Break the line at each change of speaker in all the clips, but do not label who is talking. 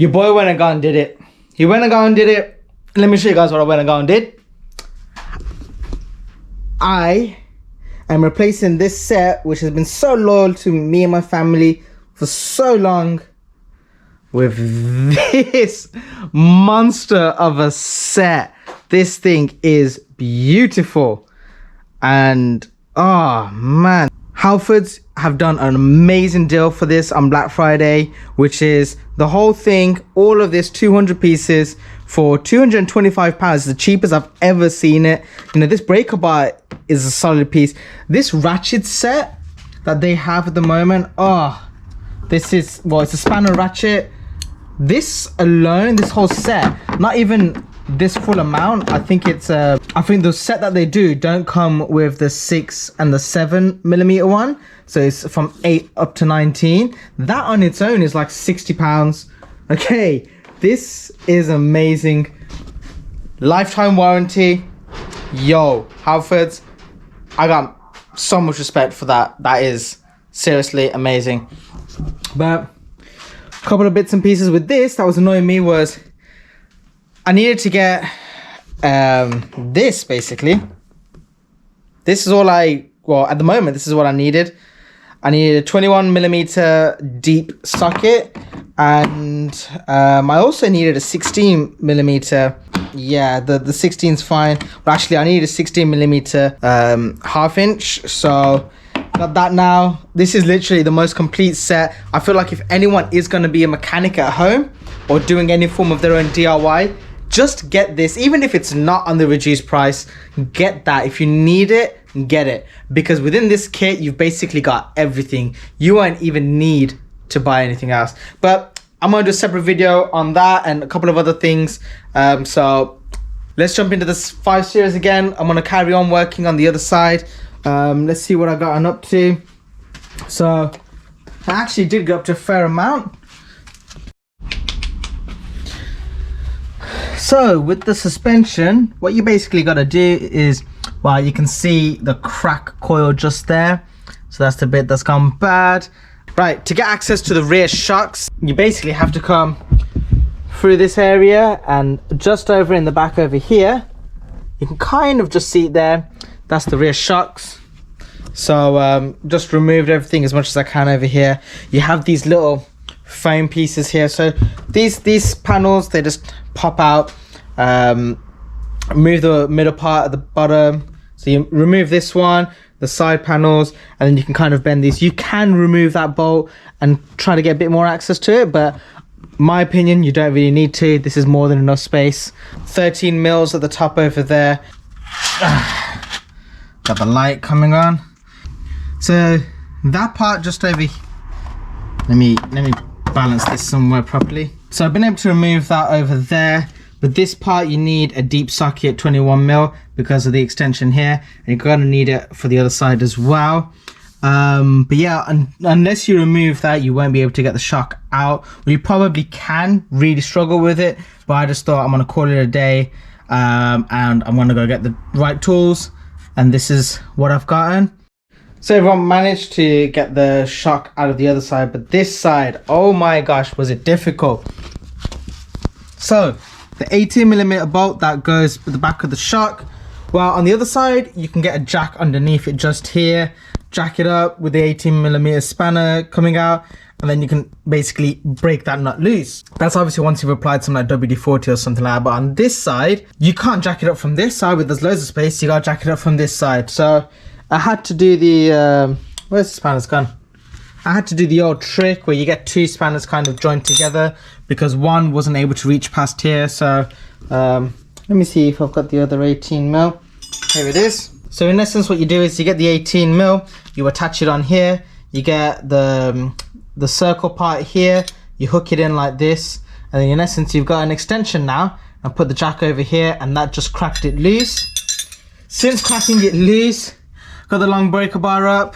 Your boy went and gone and did it. He went and gone and did it. Let me show you guys what I went and gone and did. I am replacing this set, which has been so loyal to me and my family for so long, with this monster of a set. This thing is beautiful. And oh man, Halfords have done an amazing deal for this on Black Friday, which is the whole thing, all of this 200 pieces for £225, the cheapest I've ever seen it. You know, this breaker bar is a solid piece. This ratchet set that they have at the moment, oh, this is, well, it's a spanner ratchet. This alone, this whole set, not even this full amount, I think it's I think the set that they do don't come with the 6 and the 7mm one, so it's from 8 up to 19. That on its own is like £60. Okay, this is amazing. Lifetime warranty. Yo, Halfords, I got so much respect for that. That is seriously amazing. But a couple of bits and pieces with this that was annoying me was I needed to get this, basically. This is all well, at the moment, this is what I needed. I needed a 21mm deep socket, and I also needed a 16mm. Yeah, the 16's fine, but actually I need a 16mm half inch, so got that now. This is literally the most complete set. I feel like if anyone is going to be a mechanic at home or doing any form of their own DIY, just get this. Even if it's not on the reduced price, get that. If you need it, get it, because within this kit you've basically got everything. You won't even need to buy anything else. But I'm gonna do a separate video on that and a couple of other things. So let's jump into this 5 Series again. I'm gonna carry on working on the other side. Let's see what I got on up to. So I actually did go up to a fair amount. So with the suspension, what you basically got to do is, well, you can see the crack coil just there. So that's the bit that's gone bad. Right, to get access to the rear shocks, you basically have to come through this area and just over in the back over here. You can kind of just see it there. That's the rear shocks. So just removed everything as much as I can over here. You have these little foam pieces here, so these panels, they just pop out. Remove the middle part at the bottom, so you remove this one, the side panels, and then you can kind of bend these. You can remove that bolt and try to get a bit more access to it, but my opinion, you don't really need to. This is more than enough space. 13 mils at the top over there. Got the light coming on. So that part just over here, let me balance this somewhere properly. So I've been able to remove that over there, but this part you need a deep socket, 21mm, because of the extension here, and you're gonna need it for the other side as well. But yeah, unless you remove that, you won't be able to get the shock out. Well, you probably can really struggle with it, but I just thought I'm gonna call it a day, and I'm gonna go get the right tools, and this is what I've gotten. So everyone managed to get the shock out of the other side, but this side, oh my gosh, was it difficult. So the 18mm bolt that goes with the back of the shock, well, on the other side you can get a jack underneath it just here, jack it up with the 18mm spanner coming out, and then you can basically break that nut loose. That's obviously once you've applied something like WD-40 or something like that, but on this side you can't jack it up from this side. Where there's loads of space, you gotta jack it up from this side. So I had to do the where's the spanners gone? I had to do the old trick where you get two spanners kind of joined together, because one wasn't able to reach past here. So let me see if I've got the other 18mm. Here it is. So in essence what you do is you get the 18mm, you attach it on here, you get the circle part here, you hook it in like this, and then in essence you've got an extension now. I put the jack over here and that just cracked it loose. Since cracking it loose, got the long breaker bar up,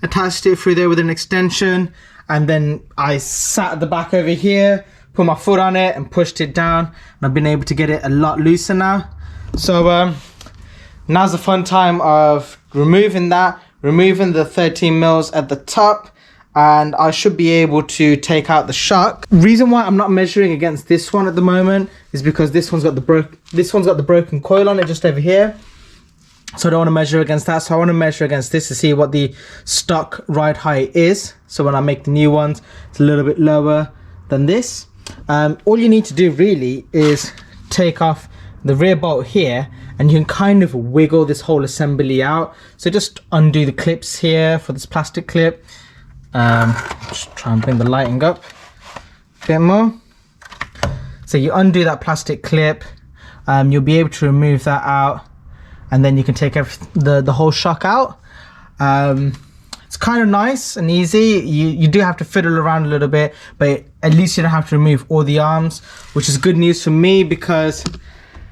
attached it through there with an extension, and then I sat at the back over here, put my foot on it and pushed it down, and I've been able to get it a lot looser now. So now's the fun time of removing that, removing the 13 mils at the top, and I should be able to take out the shock. Reason why I'm not measuring against this one at the moment is because this one's got the broken coil on it just over here. So I don't want to measure against that. So I want to measure against this to see what the stock ride height is. So when I make the new ones, it's a little bit lower than this. All you need to do really is take off the rear bolt here, and you can kind of wiggle this whole assembly out. So just undo the clips here for this plastic clip. Just try and bring the lighting up a bit more. So you undo that plastic clip, you'll be able to remove that out, and then you can take the whole shock out. It's kind of nice and easy. You do have to fiddle around a little bit, but at least you don't have to remove all the arms, which is good news for me because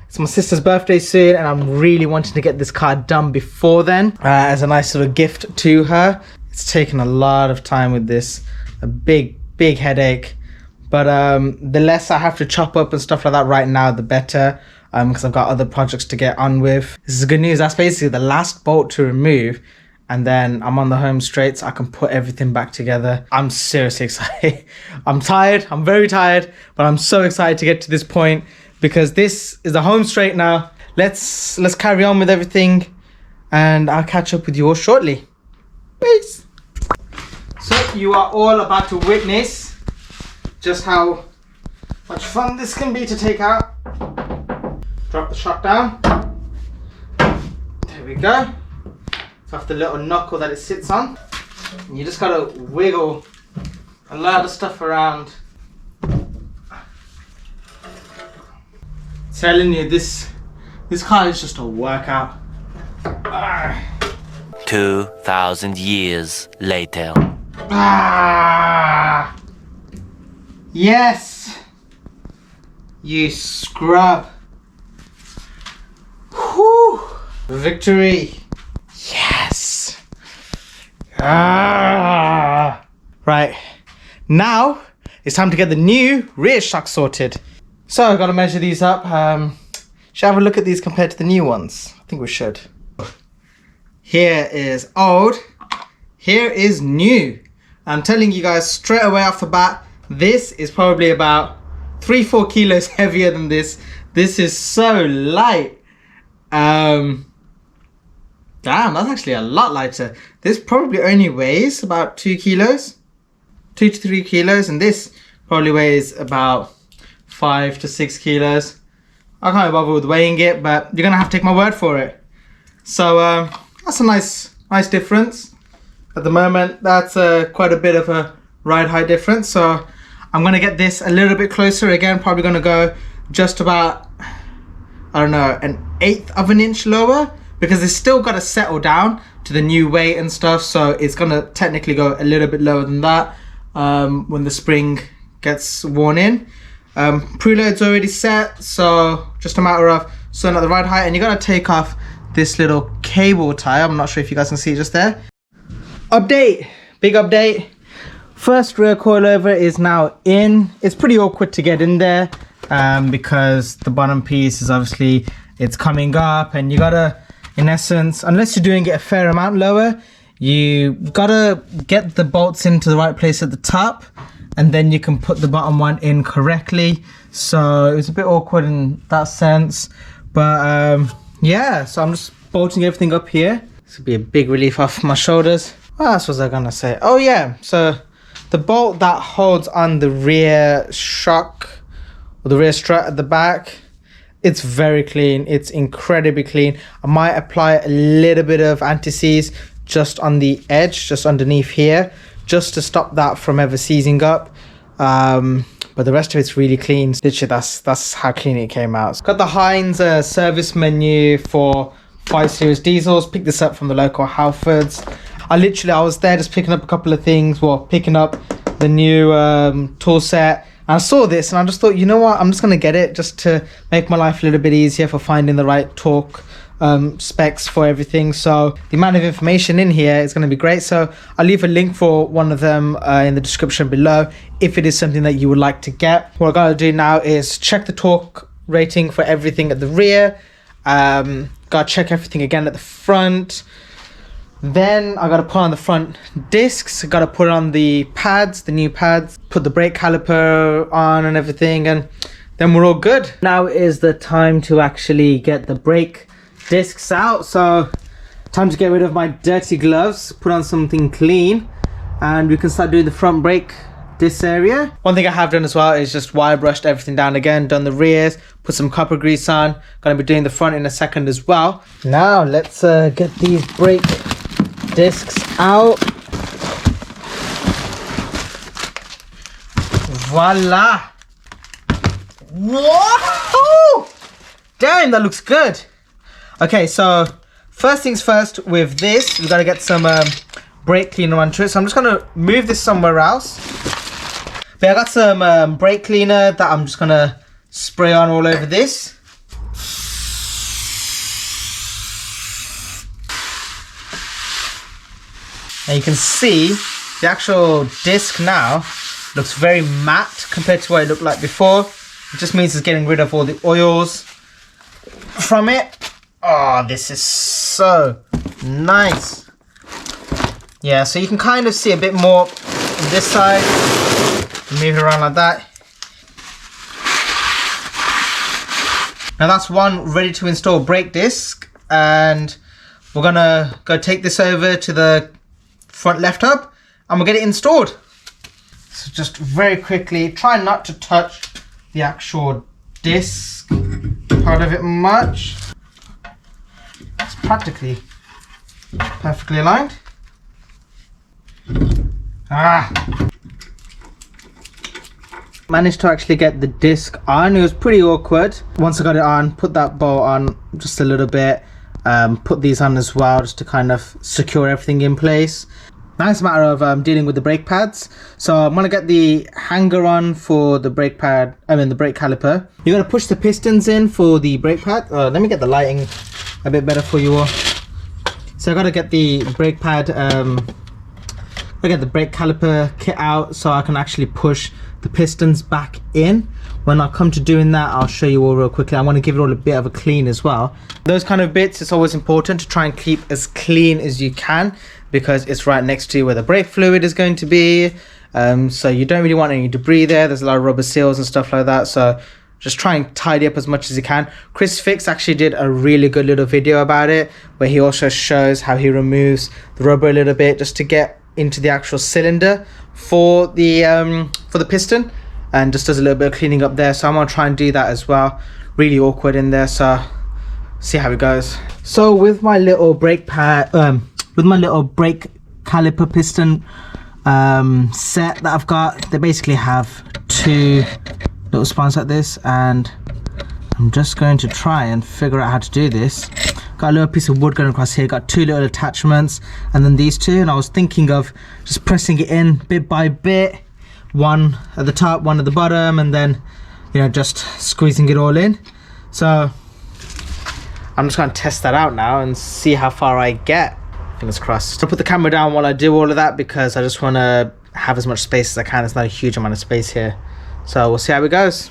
it's my sister's birthday soon, and I'm really wanting to get this car done before then, as a nice little gift to her. It's taken a lot of time with this, a big headache, but the less I have to chop up and stuff like that right now, the better, because I've got other projects to get on with. This is good news. That's basically the last bolt to remove, and then I'm on the home straight, so I can put everything back together. I'm seriously excited. I'm tired, I'm very tired, but I'm so excited to get to this point because this is the home straight now. Let's carry on with everything, and I'll catch up with you all shortly. Peace. So you are all about to witness just how much fun this can be to take out. Drop the shock down. There we go. It's off the little knuckle that it sits on. And you just gotta wiggle a lot of stuff around. Telling you, this car is just a workout.
2,000 years later.
Yes! You scrub. Whew! Victory! Yes! Right, now it's time to get the new rear shock sorted. So I've got to measure these up. Should I have a look at these compared to the new ones? I think we should. Here is old, here is new. I'm telling you guys straight away off the bat, this is probably about 3-4 kilos heavier than this. This is so light. Damn, that's actually a lot lighter. This probably only weighs about 2 kilos, 2 to 3 kilos, and this probably weighs about 5 to 6 kilos. I can't bother with weighing it, but you're gonna have to take my word for it. So that's a nice difference. At the moment, that's quite a bit of a ride height difference. So I'm gonna get this a little bit closer again. Probably gonna go just about, I don't know, 1/8 of an inch lower, because it's still got to settle down to the new weight and stuff. So it's gonna technically go a little bit lower than that when the spring gets worn in. Preload's already set, so just a matter of sorting out the ride height, and you gotta take off this little cable tie. I'm not sure if you guys can see just there. Update, big update. First rear coilover is now in. It's pretty awkward to get in there because the bottom piece is obviously, it's coming up, and you gotta, in essence, unless you're doing it a fair amount lower, you gotta get the bolts into the right place at the top, and then you can put the bottom one in correctly. So it was a bit awkward in that sense, but yeah, so I'm just bolting everything up here. This will be a big relief off my shoulders. What else was I gonna say? Oh yeah, so the bolt that holds on the rear shock, or the rear strut at the back, it's very clean. It's incredibly clean. I might apply a little bit of anti-seize just on the edge, just underneath here, just to stop that from ever seizing up. But the rest of it's really clean. Literally, that's how clean it came out. Got the Heinz service menu for 5 Series diesels. Picked this up from the local Halfords. I was there just picking up a couple of things, well, picking up the new tool set. And I saw this and I just thought, you know what, I'm just gonna get it just to make my life a little bit easier for finding the right torque specs for everything. So the amount of information in here is going to be great. So I'll leave a link for one of them in the description below if it is something that you would like to get. What I gotta do now is check the torque rating for everything at the rear. Gotta check everything again at the front. Then I gotta put on the front discs, gotta put on the pads, the new pads, put the brake caliper on and everything, and then we're all good. Now is the time to actually get the brake discs out. So time to get rid of my dirty gloves, put on something clean, and we can start doing the front brake disc area. One thing I have done as well is just wire brushed everything down again, done the rears, put some copper grease on. Gonna be doing the front in a second as well. Now let's get these brake discs out. Voila! Whoa! Damn, that looks good. Okay, so first things first, with this we gotta get some brake cleaner onto it. So I'm just gonna move this somewhere else. But I got some brake cleaner that I'm just gonna spray on all over this. And you can see the actual disc now looks very matte compared to what it looked like before. It just means it's getting rid of all the oils from it. Oh, this is so nice. Yeah, so you can kind of see a bit more on this side. Move it around like that. Now that's one ready to install brake disc, and we're gonna go take this over to the front left hub and we'll get it installed. So just very quickly, try not to touch the actual disc part of it much. It's practically perfectly aligned. Managed to actually get the disc on. It was pretty awkward. Once I got it on, put that bolt on just a little bit, put these on as well just to kind of secure everything in place. Now it's a matter of dealing with the brake pads. So I'm gonna get the hanger on for the brake pad, the brake caliper. You gotta push the pistons in for the brake pad. Let me get the lighting a bit better for you all. So I gotta get the brake pad, I get the brake caliper kit out so I can actually push the pistons back in. When I come to doing that, I'll show you all real quickly. I want to give it all a bit of a clean as well. Those kind of bits, it's always important to try and keep as clean as you can, because it's right next to where the brake fluid is going to be. So you don't really want any debris there. There's a lot of rubber seals and stuff like that. So just try and tidy up as much as you can. Chris Fix actually did a really good little video about it, where he also shows how he removes the rubber a little bit just to get into the actual cylinder for the piston, and just does a little bit of cleaning up there. So I'm gonna try and do that as well. Really awkward in there, so see how it goes. So with my little brake pad, with my little brake caliper piston set that I've got, they basically have two little spines like this, and I'm just going to try and figure out how to do this. Got a little piece of wood going across here, got two little attachments, and then these two, and I was thinking of just pressing it in bit by bit, one at the top, one at the bottom, and then, you know, just squeezing it all in. So I'm just going to test that out now and see how far I get. Fingers crossed. I'll put the camera down while I do all of that, because I just want to have as much space as I can. There's not a huge amount of space here, so we'll see how it goes.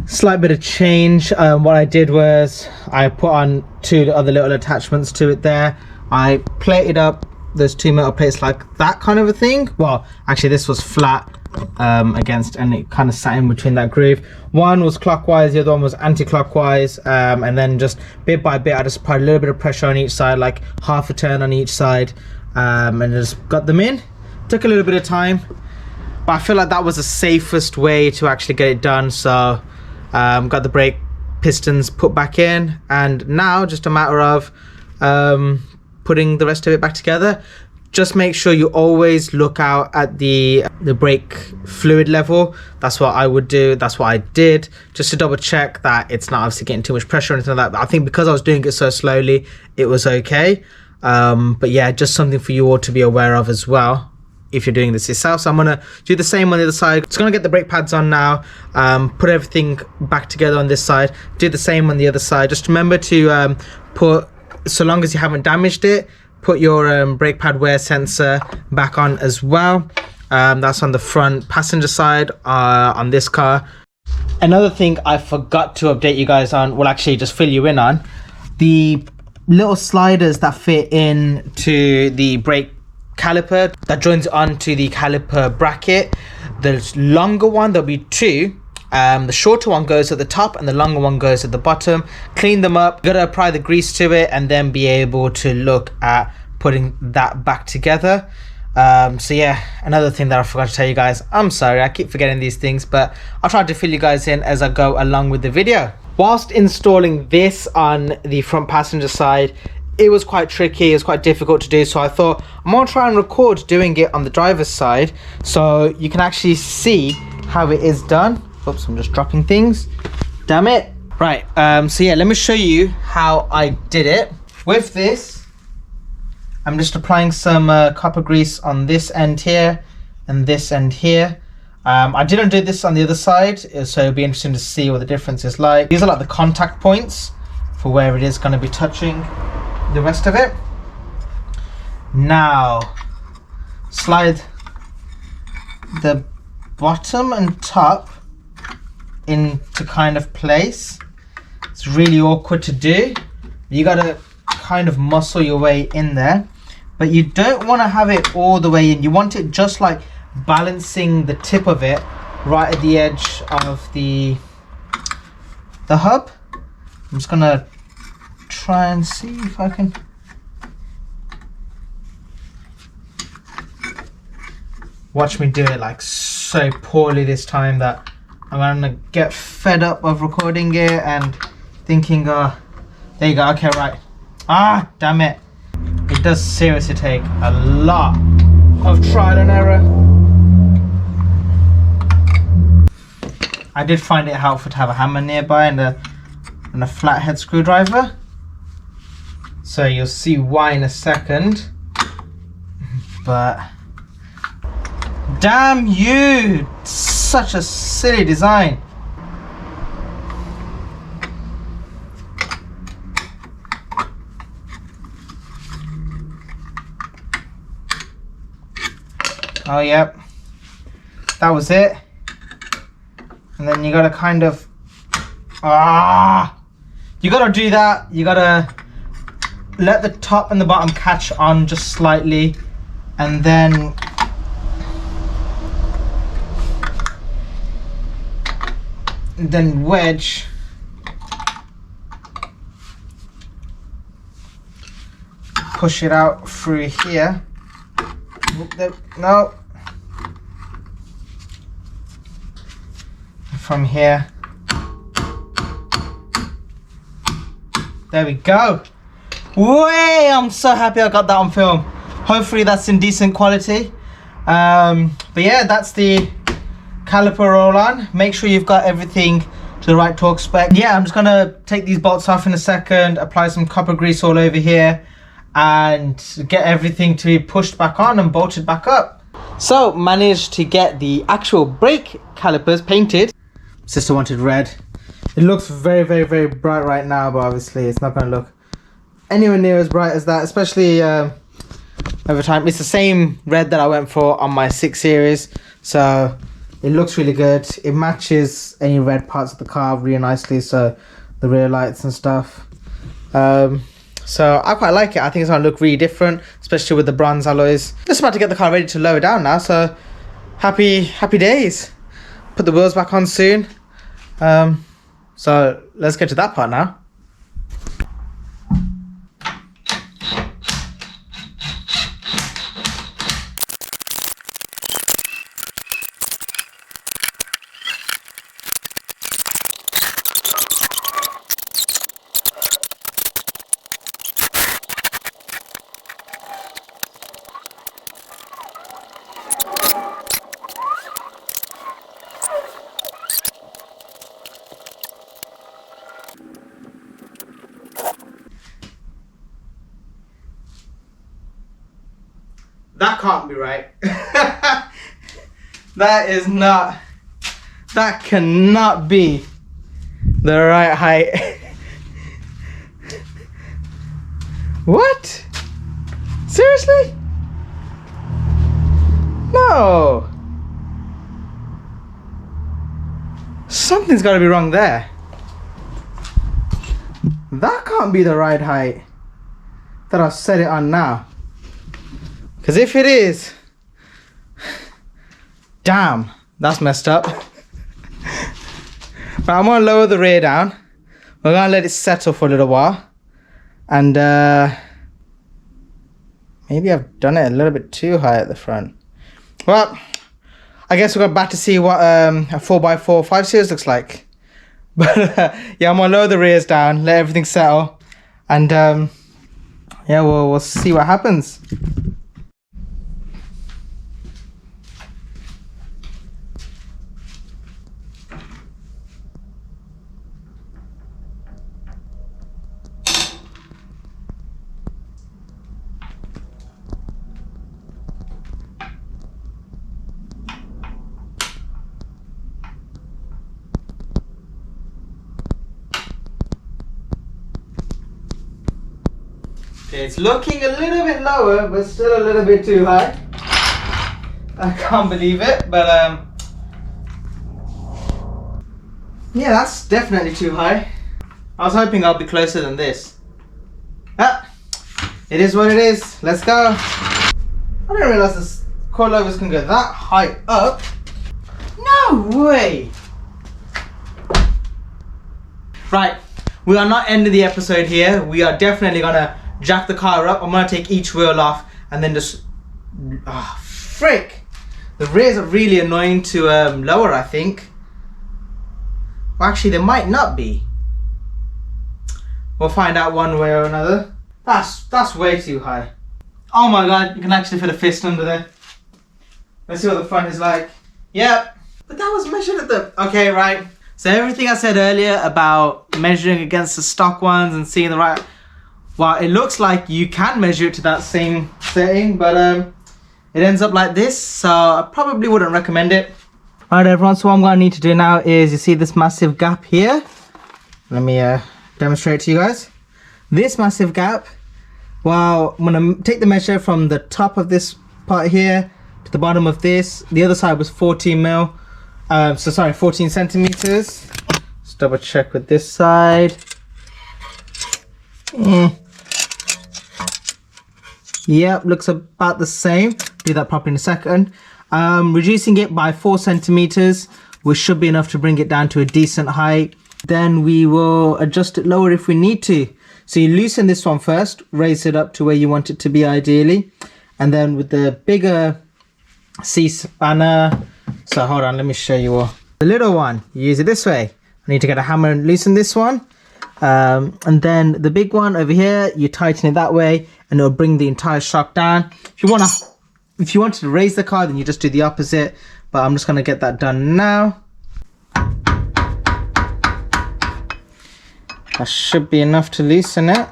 Slight bit of change. What I did was I put on two other little attachments to it there. I plated up those two metal plates like that kind of a thing. Well, actually this was flat against, and it kind of sat in between that groove. One was clockwise, the other one was anti-clockwise, and then just bit by bit I just applied a little bit of pressure on each side, like half a turn on each side, and just got them in. Took a little bit of time, but I feel like that was the safest way to actually get it done. So got the brake pistons put back in, and now just a matter of putting the rest of it back together. Just make sure you always look out at the brake fluid level. That's what I would do. That's what I did, just to double check that it's not obviously getting too much pressure or anything like that. But I think because I was doing it so slowly, it was okay. But yeah, just something for you all to be aware of as well if you're doing this yourself. So I'm gonna do the same on the other side. Just gonna get the brake pads on now, put everything back together on this side, do the same on the other side. Just remember to put, so long as you haven't damaged it, put your brake pad wear sensor back on as well. That's on the front passenger side on this car. Another thing I forgot to update you guys on, well actually just fill you in on, the little sliders that fit into the brake caliper that joins onto the caliper bracket. The longer one, there'll be two. The shorter one goes at the top and the longer one goes at the bottom. Clean them up, gotta apply the grease to it, and then be able to look at putting that back together. So yeah, another thing that I forgot to tell you guys, I'm sorry, I keep forgetting these things, but I'll try to fill you guys in as I go along with the video. Whilst installing this on the front passenger side, it was quite tricky, it was quite difficult to do, so I thought I'm gonna try and record doing it on the driver's side so you can actually see how it is done. Oops, I'm just dropping things, damn it. Right, so yeah, let me show you how I did it. With this, I'm just applying some copper grease on this end here and this end here. I didn't do this on the other side, so it'll be interesting to see what the difference is like. These are like the contact points for where it is going to be touching the rest of it. Now, slide the bottom and top into kind of place. It's really awkward to do. You got to kind of muscle your way in there, but you don't want to have it all the way in. You want it just like balancing the tip of it right at the edge of the hub. I'm just gonna try and see if I can. Watch me do it like so poorly this time that I'm gonna get fed up of recording it and thinking, oh, there you go, okay, right. Ah, damn it. It does seriously take a lot of trial and error. I did find it helpful to have a hammer nearby and a flathead screwdriver. So you'll see why in a second. But damn you, such a silly design. Oh yep, that was it. And then you gotta kind of, you gotta do that. You gotta let the top and the bottom catch on just slightly, and then wedge push it out through here. No, from here. There we go. Way, I'm so happy I got that on film. Hopefully that's in decent quality. But yeah, that's the caliper roll on. Make sure you've got everything to the right torque spec. Yeah, I'm just gonna take these bolts off in a second, apply some copper grease all over here, and get everything to be pushed back on and bolted back up. So managed to get the actual brake calipers painted. Sister wanted red. It looks very, very, very bright right now, but obviously it's not going to look anywhere near as bright as that, especially over time. It's the same red that I went for on my 6 Series, so it looks really good. It matches any red parts of the car really nicely, so the rear lights and stuff. So I quite like it. I think it's going to look really different, especially with the bronze alloys. Just about to get the car ready to lower down now, so happy days. Put the wheels back on soon. So let's get to that part now. That can't be right. That cannot be the right height. What? Seriously? No. Something's got to be wrong there. That can't be the right height. that I've set it on now. Because if it is, damn, that's messed up. But I'm gonna lower the rear down. We're gonna let it settle for a little while. And maybe I've done it a little bit too high at the front. Well, I guess we're back to see what a 4x4 5 Series looks like. But yeah, I'm gonna lower the rears down, let everything settle, and yeah, we'll see what happens. It's looking a little bit lower, but still a little bit too high. I can't believe it, but yeah, that's definitely too high. I was hoping I'll be closer than this. Ah, it is what it is. Let's go. I didn't realize this coilovers can go that high up. No way. Right, we are not ending the episode here. We are definitely gonna jack the car up. I'm gonna take each wheel off and then just frick, the rears are really annoying to lower, I think. Well, actually they might not be. We'll find out one way or another. That's way too high. Oh my god, you can actually feel a fist under there. Let's see what the front is like. Yep, but that was measured at the... Okay, right, so everything I said earlier about measuring against the stock ones and seeing the right... Well, it looks like you can measure it to that same setting, but it ends up like this, so I probably wouldn't recommend it. Alright everyone, so what I'm going to need to do now is, you see this massive gap here? Let me demonstrate to you guys. This massive gap, well, I'm going to take the measure from the top of this part here to the bottom of this. The other side was 14 centimeters. Let's double check with this side. Yep, looks about the same. Do that properly in a second. Reducing it by 4 centimeters, which should be enough to bring it down to a decent height. Then we will adjust it lower if we need to. So you loosen this one first, raise it up to where you want it to be ideally. And then with the bigger C-spanner, so hold on, let me show you all. The little one, you use it this way. I need to get a hammer and loosen this one. And then the big one over here, you tighten it that way and it'll bring the entire shock down. If you wanted to raise the car, then you just do the opposite, but I'm just going to get that done now. That should be enough to loosen it.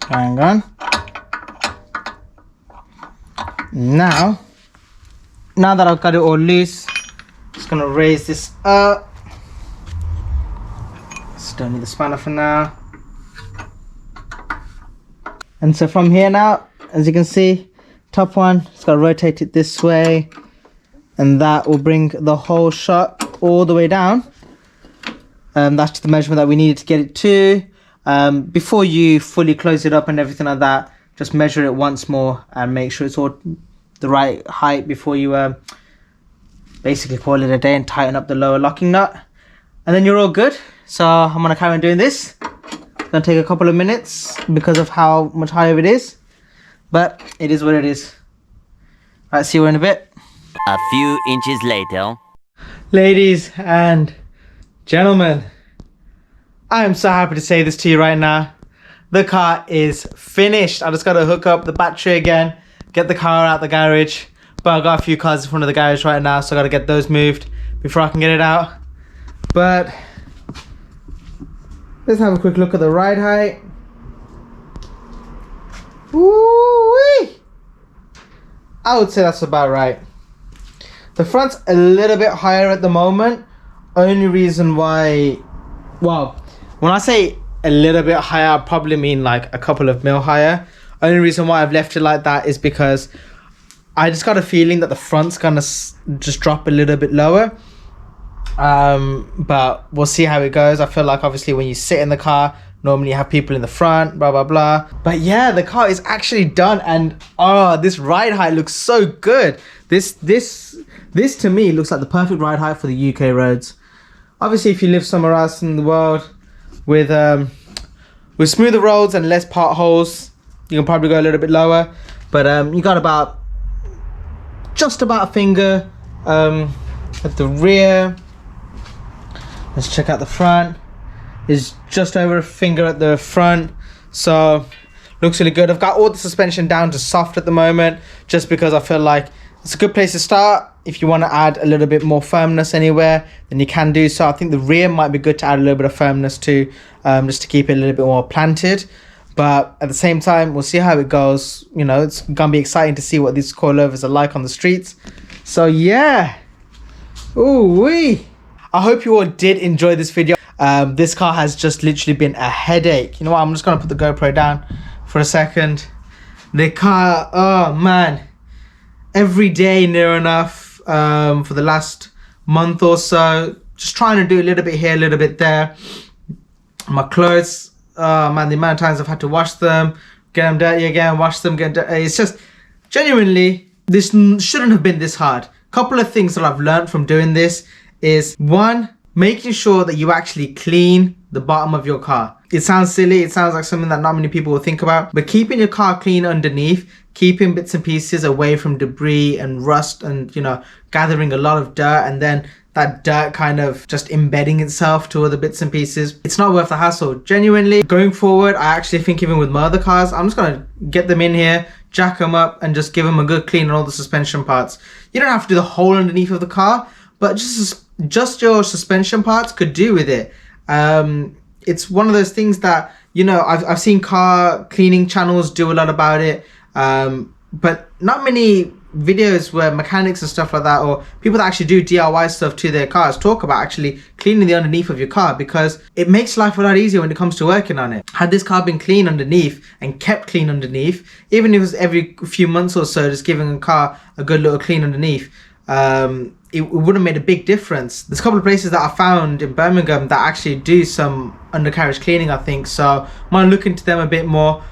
Hang on. Now that I've got it all loose, just going to raise this up. Don't need the spanner for now. And so from here now, as you can see, top one, just got to rotate it this way, and that will bring the whole shock all the way down. That's the measurement that we needed to get it to. Before you fully close it up and everything like that, just measure it once more and make sure it's all the right height before you basically call it a day and tighten up the lower locking nut. And then you're all good. So I'm going to carry on doing this. It's going to take a couple of minutes because of how much higher it is. But it is what it is. Alright, see you in a bit.
A few inches later.
Ladies and gentlemen, I am so happy to say this to you right now. The car is finished. I just got to hook up the battery again, get the car out the garage. But I've got a few cars in front of the garage right now, so I got to get those moved before I can get it out. But let's have a quick look at the ride height. Woo-wee! I would say that's about right. The front's a little bit higher at the moment. Only reason why, well, when I say a little bit higher, I probably mean like a couple of mil higher. Only reason why I've left it like that is because I just got a feeling that the front's gonna just drop a little bit lower. But we'll see how it goes. I feel like obviously when you sit in the car, Normally you have people in the front, blah, blah, blah. But yeah, the car is actually done, and this ride height looks so good. This to me looks like the perfect ride height for the UK roads. Obviously, if you live somewhere else in the world with smoother roads and less potholes, you can probably go a little bit lower. But you got just about a finger at the rear. Let's check out the front. Is just over a finger at the front, so looks really good. I've got all the suspension down to soft at the moment, just because I feel like it's a good place to start. If you want to add a little bit more firmness anywhere, then you can do so. I think the rear might be good to add a little bit of firmness to, just to keep it a little bit more planted. But at the same time, we'll see how it goes. You know, it's gonna be exciting to see what these coilovers are like on the streets. So yeah, ooh wee! I hope you all did enjoy this video. This car has just literally been a headache. You know what, I'm just gonna put the GoPro down for a second. The car, oh man, every day near enough for the last month or so, just trying to do a little bit here, a little bit there. My clothes, oh man, the amount of times I've had to wash them, get them dirty again, wash them, get dirty. It's just, genuinely, this shouldn't have been this hard. Couple of things that I've learned from doing this is, one, making sure that you actually clean the bottom of your car. It sounds silly, it sounds like something that not many people will think about, but keeping your car clean underneath, keeping bits and pieces away from debris and rust and, you know, gathering a lot of dirt, and then that dirt kind of just embedding itself to other bits and pieces. It's not worth the hassle. Genuinely, going forward, I actually think even with my other cars, I'm just gonna get them in here, jack them up, and just give them a good clean on all the suspension parts. You don't have to do the whole underneath of the car, but just your suspension parts could do with it. It's one of those things that, you know, I've seen car cleaning channels do a lot about it, but not many videos where mechanics and stuff like that, or people that actually do DIY stuff to their cars, talk about actually cleaning the underneath of your car, because it makes life a lot easier when it comes to working on it. Had this car been clean underneath and kept clean underneath, even if it was every few months or so, just giving a car a good little clean underneath, it would have made a big difference. There's a couple of places that I found in Birmingham that actually do some undercarriage cleaning, I think, so I'm gonna look into them a bit more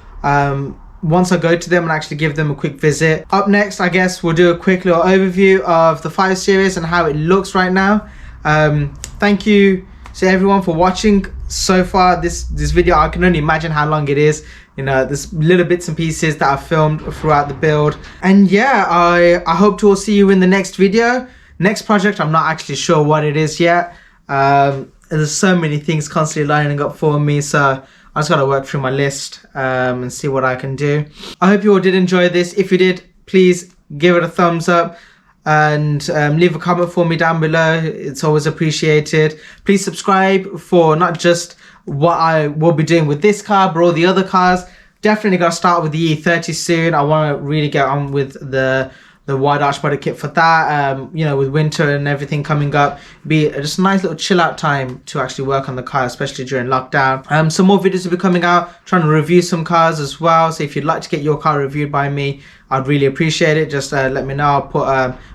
once I go to them and actually give them a quick visit. Up next, I guess we'll do a quick little overview of the 5 Series and how it looks right now. Thank you to everyone for watching so far. This video, I can only imagine how long it is. You know, there's little bits and pieces that I've filmed throughout the build. And yeah, I hope to all see you in the next video. Next project, I'm not actually sure what it is yet. There's so many things constantly lining up for me, so I just gotta work through my list and see what I can do. I hope you all did enjoy this. If you did, please give it a thumbs up and leave a comment for me down below. It's always appreciated. Please subscribe for not just what I will be doing with this car, but all the other cars. Definitely gotta start with the E30 soon. I want to really get on with the wide arch body kit for that. You know, with winter and everything coming up, be just a nice little chill out time to actually work on the car, especially during lockdown. Some more videos will be coming out, trying to review some cars as well. So if you'd like to get your car reviewed by me, I'd really appreciate it. Just let me know. I'll put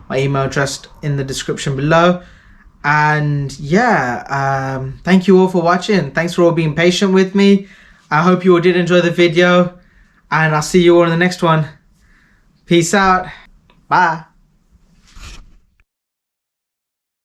my email address in the description below. And yeah, thank you all for watching. Thanks for all being patient with me. I hope you all did enjoy the video, and I'll see you all in the next one. Peace out. Bye.